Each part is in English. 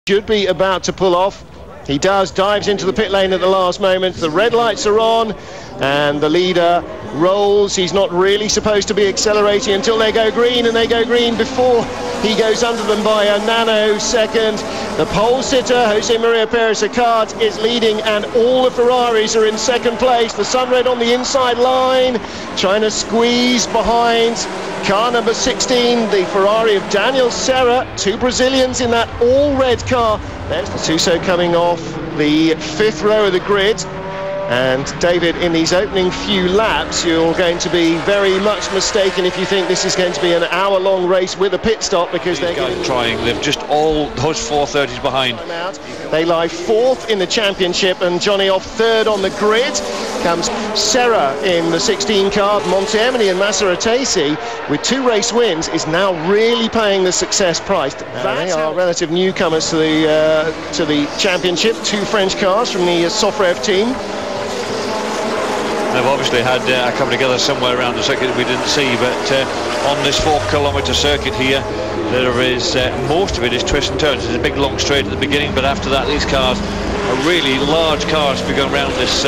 Should be about to pull off. He does, dives into the pit lane at the last moment. The red lights are on and the leader rolls. He's not really supposed to be accelerating until they go green, and they go green before he goes under them by a nanosecond. The pole sitter, Jose Maria Perez-Ricard, is leading, and all the Ferraris are in second place. The Sunred on the inside line, trying to squeeze behind car number 16, the Ferrari of Daniel Serra. Two Brazilians in that all-red car. There's the Suso coming off the fifth row of the grid. And David, in these opening few laps, you're going to be very much mistaken if you think this is going to be an hour-long race with a pit stop, because they're trying. They've just all those 430s behind. They lie fourth in the championship, and Johnny off third on the grid. Comes Serra in the 16 car. Montermini and Maseratesi, with 2 race wins, is now really paying the success price. They are relative newcomers to the championship. 2 French cars from the Sofrev team. They've obviously had a couple together somewhere around the circuit that we didn't see, but on this 4-kilometre circuit here, there is most of it is twists and turns. There's a big long straight at the beginning, but after that these cars are really large cars to be going around this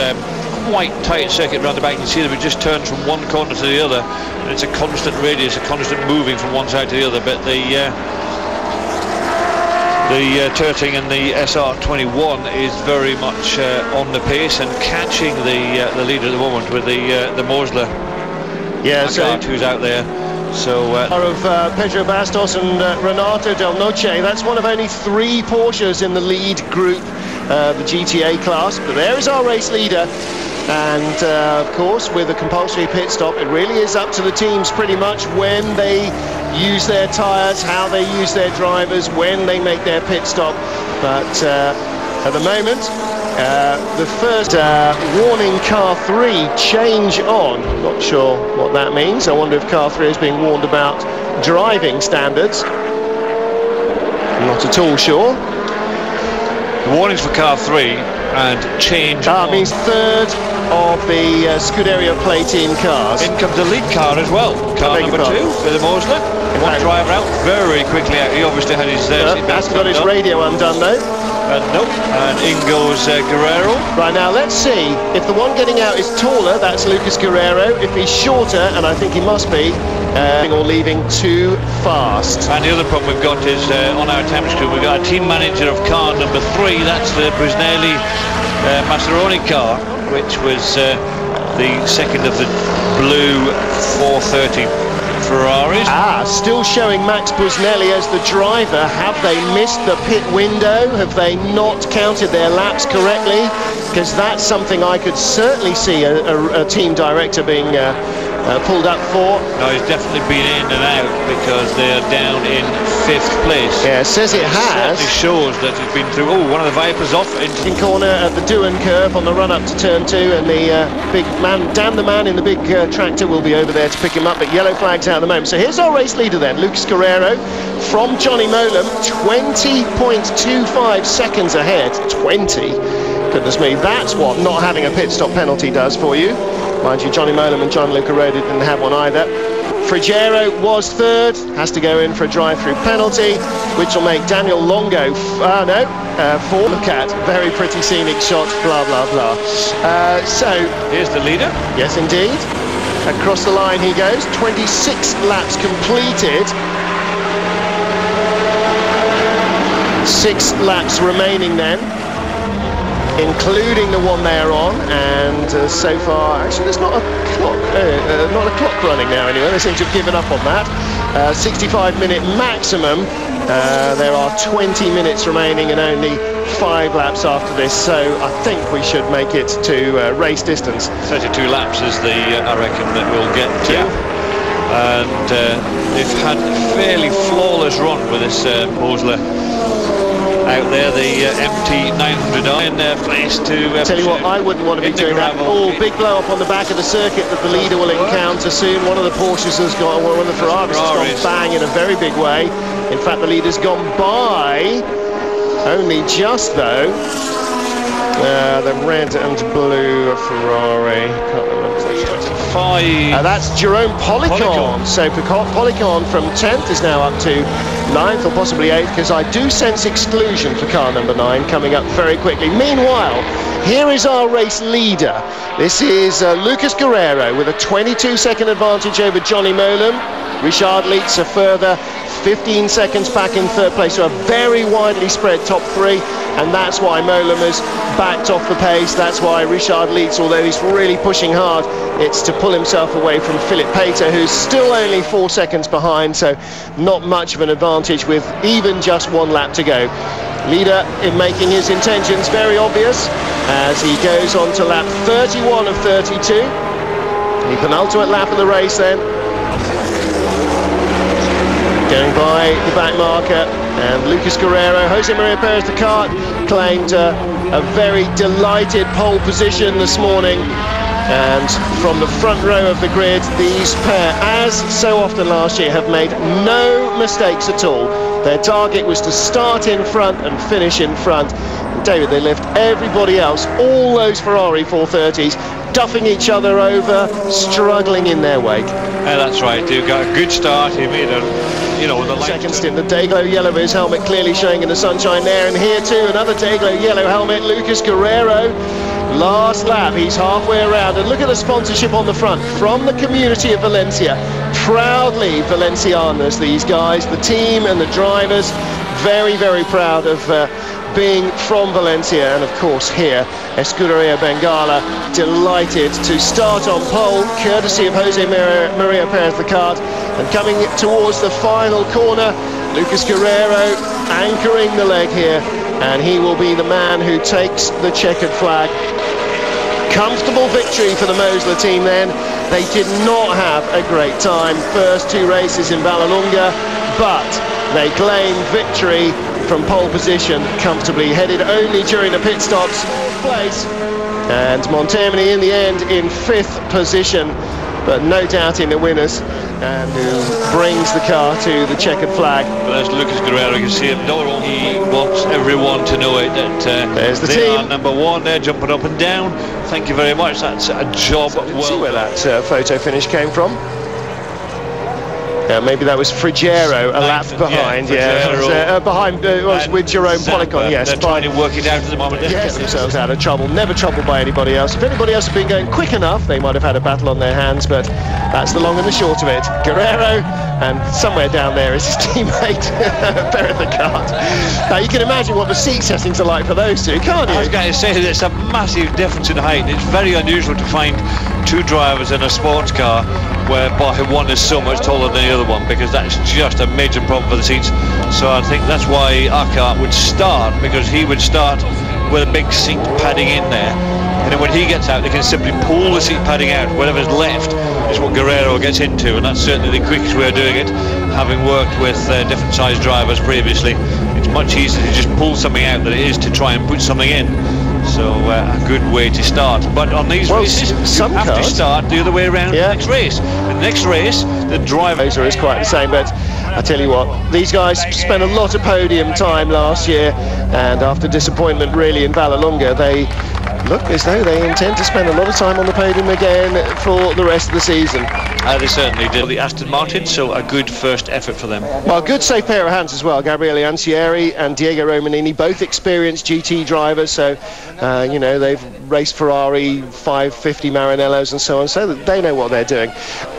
quite tight circuit around the back. You can see that it just turns from one corner to the other, and it's a constant radius, a constant moving from one side to the other. But the Terting and the SR21 is very much on the pace and catching the leader at the moment with the Mosler. Yeah, who's out there. So of Pedro Bastos and Renato Del Noce. That's one of only 3 Porsches in the lead group, the GTA class. But there is our race leader. And of course, with a compulsory pit stop, it really is up to the teams pretty much when they use their tyres, how they use their drivers, when they make their pit stop. But at the moment, the first warning car 3 change on. Not sure what that means. I wonder if car 3 is being warned about driving standards. Not at all sure. The warnings for car 3 and change on. Means third of the Scuderia Play Team cars. In comes the lead car as well. Car number 2 for the Mosler. One driver out very quickly out. He obviously had his hasn't got his radio undone though. Nope. And in goes Guerrero. Right, now let's see if the one getting out is taller. That's Lucas Guerrero. If he's shorter, and I think he must be, or leaving too fast. And the other problem we've got is on our time screen we've got a team manager of car number 3. That's the Brunelli Maseroni car, which was the second of the blue 430 Ferraris. Still showing Max Busnelli as the driver. Have they missed the pit window? Have they not counted their laps correctly? Because that's something I could certainly see a team director being pulled up for. No, he's definitely been in and out because they're down in 5th place. Yeah, it says it has. It shows that he's been through. Oh, one of the Vipers off into the corner at the Duan curve on the run up to turn 2, and the big man, Dan the man in the big tractor, will be over there to pick him up. But yellow flags out at the moment. So here's our race leader then, Lucas Guerrero from Johnny Molam, 20.25 seconds ahead. 20. Goodness me, that's what not having a pit stop penalty does for you. Mind you, Johnny Molam and John Luca Rodi didn't have one either. Frigiero was 3rd, has to go in for a drive-through penalty, which will make Daniel Longo, 4th. Look at, very pretty scenic shot, blah, blah, blah. So, here's the leader. Yes, indeed. Across the line he goes, 26 laps completed. 6 laps remaining then, including the one they're on, and so far, actually there's not a clock running now anyway. They seem to have given up on that. 65-minute maximum. There are 20 minutes remaining and only 5 laps after this, so I think we should make it to race distance. 32 laps is the I reckon that we'll get to. Yeah. And they've had a fairly flawless run with this Mosler out there, the MT900i in place to... Tell you what, I wouldn't want to be doing that. Big blow up on the back of the circuit that the leader will encounter soon. One of the Porsches has gone, one of the Ferraris has gone bang in a very big way. In fact, the leader's gone by, only just though. The red and blue Ferrari, can't remember. 5. That's Jerome Policon. So Policon from 10th is now up to 9th or possibly 8th, because I do sense exclusion for car number 9 coming up very quickly. Meanwhile, here is our race leader. This is Lucas Guerrero with a 22-second advantage over Johnny Molam. Richard Leitz a further 15 seconds back in 3rd place, so a very widely spread top 3, and that's why Molam has backed off the pace. That's why Richard Leitz, although he's really pushing hard, it's to pull himself away from Philip Pater, who's still only 4 seconds behind, so not much of an advantage with even just 1 lap to go. Leader in making his intentions very obvious as he goes on to lap 31 of 32. The penultimate lap of the race then. Going by the back marker, and Lucas Guerrero, Jose Maria Perez Ricard claimed a very delighted pole position this morning. And from the front row of the grid, these pair, as so often last year, have made no mistakes at all. Their target was to start in front and finish in front. And David, they left everybody else, all those Ferrari 430s, duffing each other over, struggling in their wake. Yeah, that's right. They got a good start. He made a, with the second stint, the Dayglow yellow of his helmet clearly showing in the sunshine there, and here too another Dayglow yellow helmet, Lucas Guerrero. Last lap, he's halfway around, and look at the sponsorship on the front from the community of Valencia. Proudly Valencianas, these guys, the team and the drivers, very, very proud of being from Valencia. And of course here, Escuderia Bengala delighted to start on pole, courtesy of Jose Maria Perez Ricard. And coming towards the final corner, Lucas Guerrero anchoring the leg here, and he will be the man who takes the checkered flag. Comfortable victory for the Mosler team then. They did not have a great time first 2 races in Vallelunga, but they claim victory from pole position comfortably, headed only during the pit stops. Place, and Montermini in the end in 5th position, but no doubting the winners, and who brings the car to the checkered flag. But as Lucas Guerrero, you can see him, he wants everyone to know it, that there's the they team. are number 1 there, jumping up and down. Thank you very much, that's a job well. See where that photo finish came from. Maybe that was Frigiero, a lap behind, behind with Jerome Policon, yes. They're trying to work it out at the moment. Yes, themselves out of trouble, never troubled by anybody else. If anybody else had been going quick enough, they might have had a battle on their hands, but that's the long and the short of it. Guerrero, and somewhere down there is his teammate, Perez Ricard. Now you can imagine what the seat settings are like for those two, can't you? I was going to say that it's a massive difference in height. It's very unusual to find 2 drivers in a sports car whereby one is so much taller than the other one, because that's just a major problem for the seats. So I think that's why our car would start, because he would start with a big seat padding in there, and then when he gets out they can simply pull the seat padding out. Whatever's left is what Guerrero gets into, and that's certainly the quickest way of doing it. Having worked with different sized drivers previously, it's much easier to just pull something out than it is to try and put something in. So a good way to start. But on these races, some you have to start the other way around. The next race. The next race, the driver is quite the same. But I tell you what, these guys spent a lot of podium time last year, and after disappointment really in Vallelunga, they look as though they intend to spend a lot of time on the podium again for the rest of the season. They certainly did. The Aston Martin, so a good first effort for them. Well, good safe pair of hands as well. Gabriele Ancieri and Diego Romanini, both experienced GT drivers, so they've raced Ferrari 550 Maranellos and so on, so that they know what they're doing.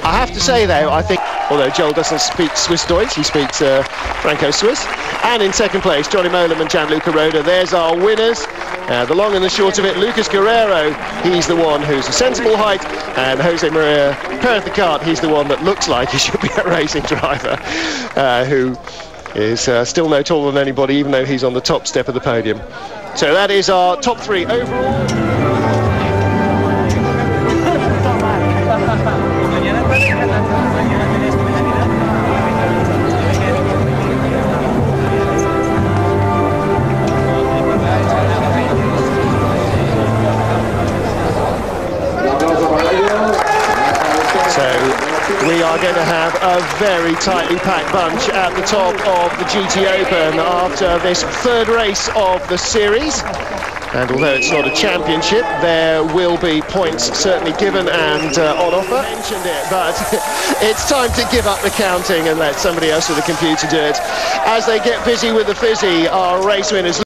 I have to say though, I think, although Joel doesn't speak Swiss Deutsch, he speaks Franco-Swiss. And in second place, Johnny Molam and Gianluca Roda. There's our winners. The long and the short of it, Lucas Guerrero, he's the one who's a sensible height, and Jose Maria Perez Ricard, he's the one that looks like he should be a racing driver, who is still no taller than anybody, even though he's on the top step of the podium. So that is our top 3 overall. We are going to have a very tightly packed bunch at the top of the GT Open after this 3rd race of the series. And although it's not a championship, there will be points certainly given and on offer. I mentioned it, but it's time to give up the counting and let somebody else with the computer do it. As they get busy with the fizzy, our race winners.